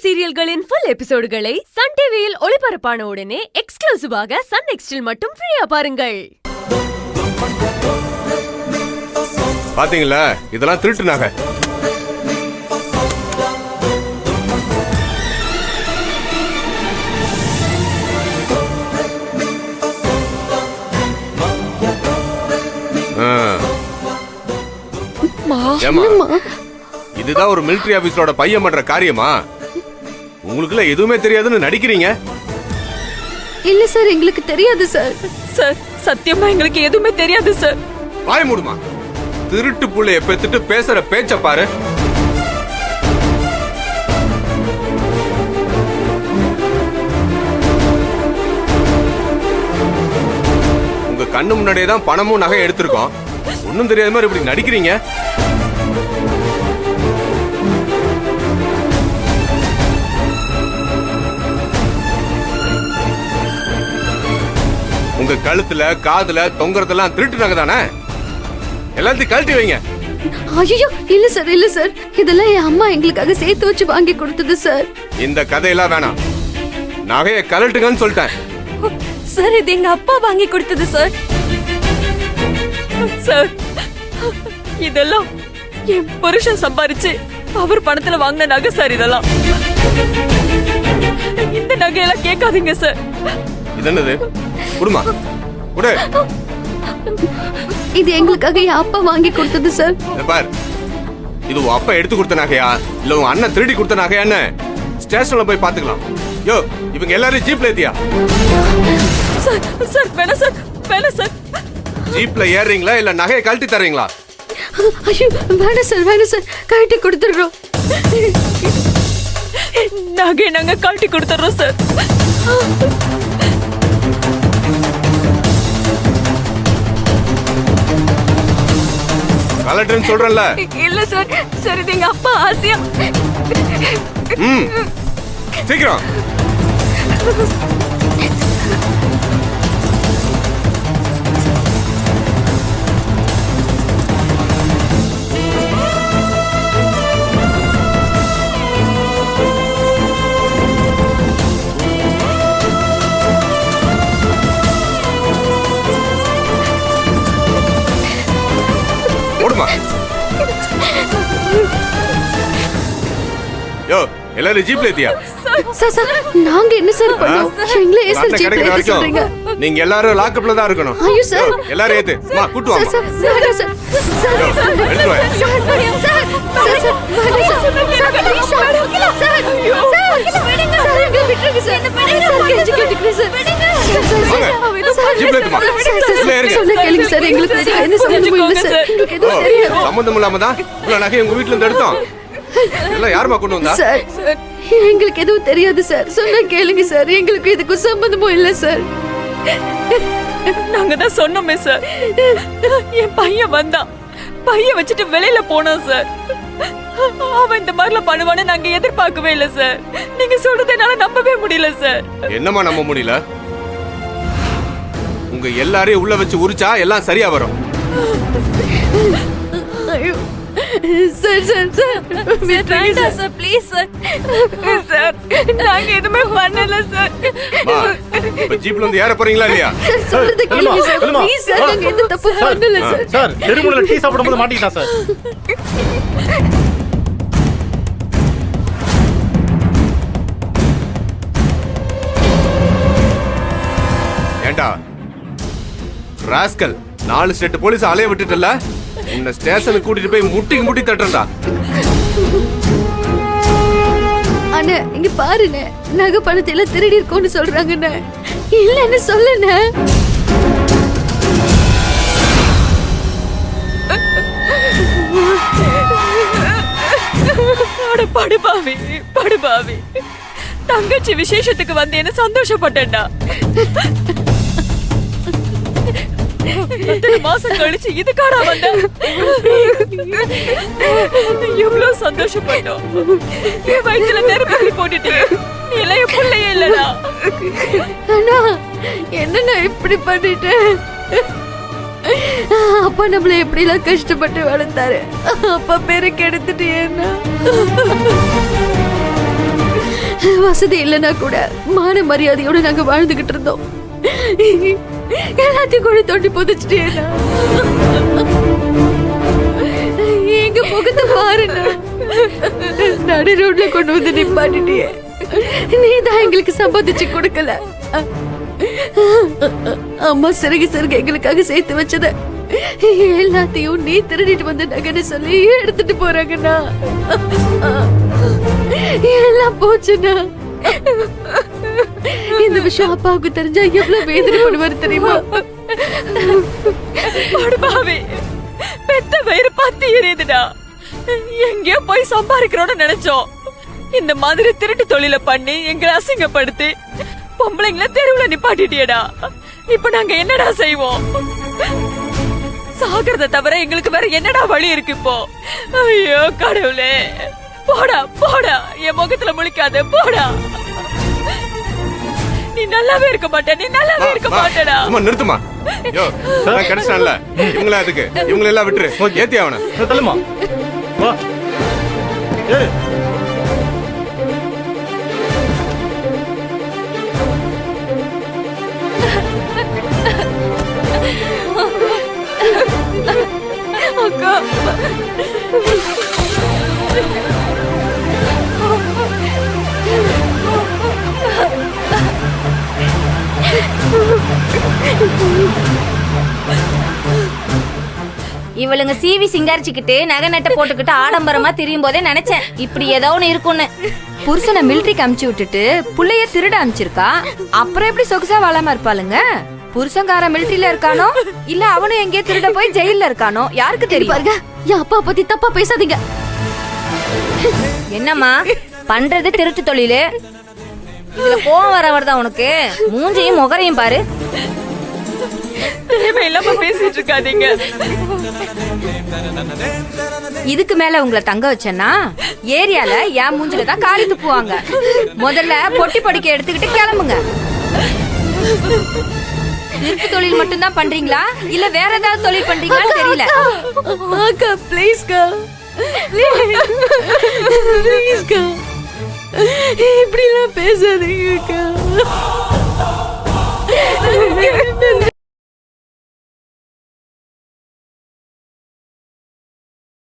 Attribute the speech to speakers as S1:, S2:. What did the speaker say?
S1: சீரியல்களின் full எபிசோடுகளை Sun டிவியில் ஒளிபரப்பான உடனே எக்ஸ்க்ளூசிவாக சன் நெக்ஸ்டில் மட்டும் ஃப்ரீயா பாருங்கள்.
S2: பாத்தீங்களா, இதெல்லாம் திருட்டு நகை. இதுதான் ஒரு மிலிட்டரி ஆபீஸரோட பையன் பண்ற காரியமா? உங்களுக்கு எதுவுமே தெரியாதுன்னு நடிக்கிறீங்க?
S3: இல்ல சார், எங்களுக்கு தெரியாது சார்.
S1: சார், சத்தியமா எங்களுக்கு எதுவுமே தெரியாது சார்.
S2: வாய் மூடுமா. திருட்டு புள்ளைய பெத்துட்டு பேசுற பேச்ச பாரு. உங்க கண்ணு முன்னாடியே தான் பணமும் நகை எடுத்திருக்கோம். ஒன்னும் தெரியாத மாதிரி இப்படி நடிக்கிறீங்க. உங்க கழுத்துல காதுல தொங்குறதெல்லாம் திருட்டு நகை தானே? எல்லாத்தையும் கழட்டி வைங்க.
S3: ஐயோ, இல்ல சார், இல்ல சார், இதெல்லாம் என் அம்மா எங்களுக்காக சேர்த்து வச்சு வாங்கி கொடுத்தது சார்.
S2: இந்த கதையெல்லாம் வேணாம், நகையை கழட்டுங்கன்னு சொல்லிட்டேன்.
S1: சார், இது எங்க அப்பா வாங்கி கொடுத்தது சார். சார், இதெல்லாம் என் புருஷன் சம்பாரிச்சு அவர் பணத்துல வாங்கின நகை சார். இதெல்லாம் இந்த நகையெல்லாம் கேட்காதீங்க சார்.
S2: இது என்னது? குடுமா குடு.
S3: இது எங்களுக்காக என் அப்பா வாங்கி கொடுத்தது சார்.
S2: பார், இது உன் அப்பா எடுத்து கொடுத்த நகையா இல்ல உன் அண்ணன் திருடி கொடுத்த நகையான்னு ஸ்டேஷன்ல போய் பாத்துக்கலாம். யோ, இவங்க எல்லாரும் ஜீப்ல ஏத்தியா?
S1: சார், சார், வேணாம் சார், வேணாம் சார்.
S2: ஜீப்ல ஏறீங்களா இல்ல நகையை கழட்டி தரீங்களா?
S3: ஐயோ, வேணாம் சார், வேணாம் சார், கழட்டி கொடுத்துடுறோம்.
S1: நகை நாங்க கழட்டி கொடுத்துறோம் சார்.
S2: கலெக்டர்னு சொல்றேன்ல.
S1: இல்ல சார், சார், இது எங்க அப்பா ஆசையா.
S2: சீக்கிரம். யோ, எல்லாரும் ஜீப்ல ஏத்தியா?
S3: சார், சார், நாங்க என்ன சார் பண்ணோம்? எங்களை ஏன் சார் ஜீப்ல ஏத்த சொல்றீங்க?
S2: நீங்க எல்லாரும் லாக்அப்ல தான் இருக்கணும்.
S3: ஐயோ சார்,
S2: எல்லாரும் ஏத்து. வா, கூட்டி வாமா.
S3: சார், சார், சார், சார்,
S2: எடுத்து வா. சம்பந்தம் இல்லாம தான் இவ்வளவு நகை உங்க வீட்டுல இருந்து எடுத்தோம். எல்லாம் யாருமா கொண்டு வந்தா?
S3: எங்களுக்கு எதுவும் தெரியாது சார். சொன்னா கேளுங்க சார், எங்களுக்கு இதுக்கு சம்பந்தமும் இல்ல சார்.
S1: நாங்க தான் சொன்னோமே சார். என் பையன் வந்தான், பையன் வச்சுட்டு வெளியில போனான் சார். அவன் இந்த மாதிரிலாம் பண்ணுவான்னு நாங்க எதிர்பார்க்கவே இல்ல சார். நீங்க சொல்றது என்னால நம்பவே முடியல சார்.
S2: என்னமா நம்ப முடியல? உங்க எல்லாரையும் உள்ள வச்சு உரிச்சா எல்லாம் சரியா வரும்.
S3: ஐயோ சார், சார், சார்,
S1: வேண்டாம் சார், ப்ளீஸ் சார். சார், நாங்க எதுவுமே பண்ணல சார்.
S2: இப்ப ஜீப்ல வந்து ஏற போறீங்களா இல்லையா?
S3: சார், சொல்றது கேளுங்க சார், ப்ளீஸ் சார், நாங்க எந்த தப்பு பண்ணல சார்.
S4: சார், தெருமுனையில டீ சாப்பிடும்போது மாட்டிக்கிட்டான் சார்.
S2: ஏண்டா ராஸ்கல், 4 ஸ்டேட் போலீஸ் அலைய விட்டுட்டல, உன்னை ஸ்டேஷனுக்கு கூட்டிட்டு போய் முட்டி தட்டுறா.
S3: அண்ணே, இங்க பாருண்ணே, நகை பணத்தை எல்லாம் திருடி இருக்கோன்னு சொல்றாங்கண்ணே. இல்லன்னு சொல்லுண்ணே.
S1: படுபாவி, படுபாவி. தங்கச்சி விசேஷத்துக்கு வந்து என்ன சந்தோஷப்பட்டேன்டா. மாசம் கழிச்சு இதுக்காடா வந்த? எவ்வளவு சந்தோஷப்பட்டோம். என் வயிற்றுல நெருப்பி போட்டுட்டீங்க. நீ எல்லாம் என் பிள்ளையே இல்லடா.
S3: அண்ணா, என்னண்ணா இப்படி பண்ணிட்டேன்? அப்பா நம்மள எப்படி எல்லாம் கஷ்டப்பட்டு வளர்த்தாரு. அப்பா பேரை கெடுத்துட்டு. வசதி இல்லைன்னா கூட மான மரியாதையோட நாங்க வாழ்ந்துகிட்டு இருந்தோம். எல்லாத்தையும் கூட தோண்டி புதைச்சிட்டேனா? எங்க முகத்தை பாருண்ணா. நடு ரோட்ல கொண்டு வந்து நிப்பாட்டிட்டியே. நீதான் எங்களுக்கு சம்பாதிச்சு கொடுக்கல. அம்மா சிறகு சிறகு எங்களுக்காக சேர்த்து வச்சத எல்லாத்தையும் நீ திருடிட்டு வந்து நகன்னு சொல்லி எடுத்துட்டு போறாங்கண்ணா. எல்லாம் போச்சுண்ணா. இந்த விஷயம் அப்பாவுக்கு தெரிஞ்சா எவ்வளவு வேதனைப்படுவாரு தெரியுமா?
S1: பாவி, பெத்த வயிறு பத்தி எரியுதுடா. எங்கேயோ போய் சம்பாதிக்கிறோம்னு நினைச்சோம். இந்த மாதிரி திருட்டு தொழில பண்ணி எங்களை அசிங்கப்படுத்தி பொம்பளைங்களை தெருவுல நிப்பாட்டிட்டியடா. இப்ப நாங்க என்னடா செய்வோம்? சாகிறத தவிர எங்களுக்கு வேற என்னடா வழி இருக்கு இப்போ? ஐயோ கடவுளே, போடா போடா, என் முகத்துல முழிக்காத, போடா. நீ நல்லாவே இருக்க மாட்ட, நீ நல்லாவே இருக்க மாட்டடா.
S2: அம்மா நிறுத்துமா. யோ நான் கிடைச்சான்ல, இவங்கள அதுக்கு இவங்கள எல்லாம் விட்டுரு. ஏத்தி அவன
S4: தள்ளுமா. வா ஏறு.
S1: அக்கா,
S5: இவளுங்க சீவி சிங்காரிச்சுக்கிட்டு நகை நட்டை போட்டுக்கிட்டு ஆடம்பரமா திரியும் போதே நினைச்சேன் இப்படி ஏதோ ஒண்ணு இருக்கும்னு.
S6: புருஷனை மிலிட்டரிக்கு அமுச்சு விட்டுட்டு புள்ளைய திருட அனுப்பிச்சிருக்கா. அப்புறம் எப்படி சொகுசா வாழாம இருப்பாளுங்க? புருஷன்கார மிலிட்டரியில இருக்கானோ இல்ல அவனும் எங்கேயோ திருட போய் ஜெயில இருக்கானோ யாருக்கு தெரியும்?
S3: பாருங்க, என் அப்பா பத்தி தப்பா பேசாதீங்க.
S5: என்னம்மா பண்றது திருட்டு தொழிலு. இதுல கோவம் வரவர்தான் உனக்கு. மூஞ்சையும் முகரையும் பாரு.
S1: தேவையில்லாம பேசிட்டு இருக்காதீங்க.
S6: இதுக்கு மேல உங்களை தங்க வச்சேன்னா ஏரியால என் மூஞ்சில தான் காரி துப்புவாங்க. முதல்ல பொட்டி படிக்க எடுத்துக்கிட்டு கிளம்புங்க. திருட்டு தொழில் மட்டும் தான் பண்றீங்களா இல்ல வேற ஏதாவது தொழில் பண்றீங்களான்னு தெரியல.
S3: அக்கா ப்ளீஸ்க்கா, ப்ளீஸ்க்கா, இப்படி எல்லாம் பேசாதீங்கக்கா.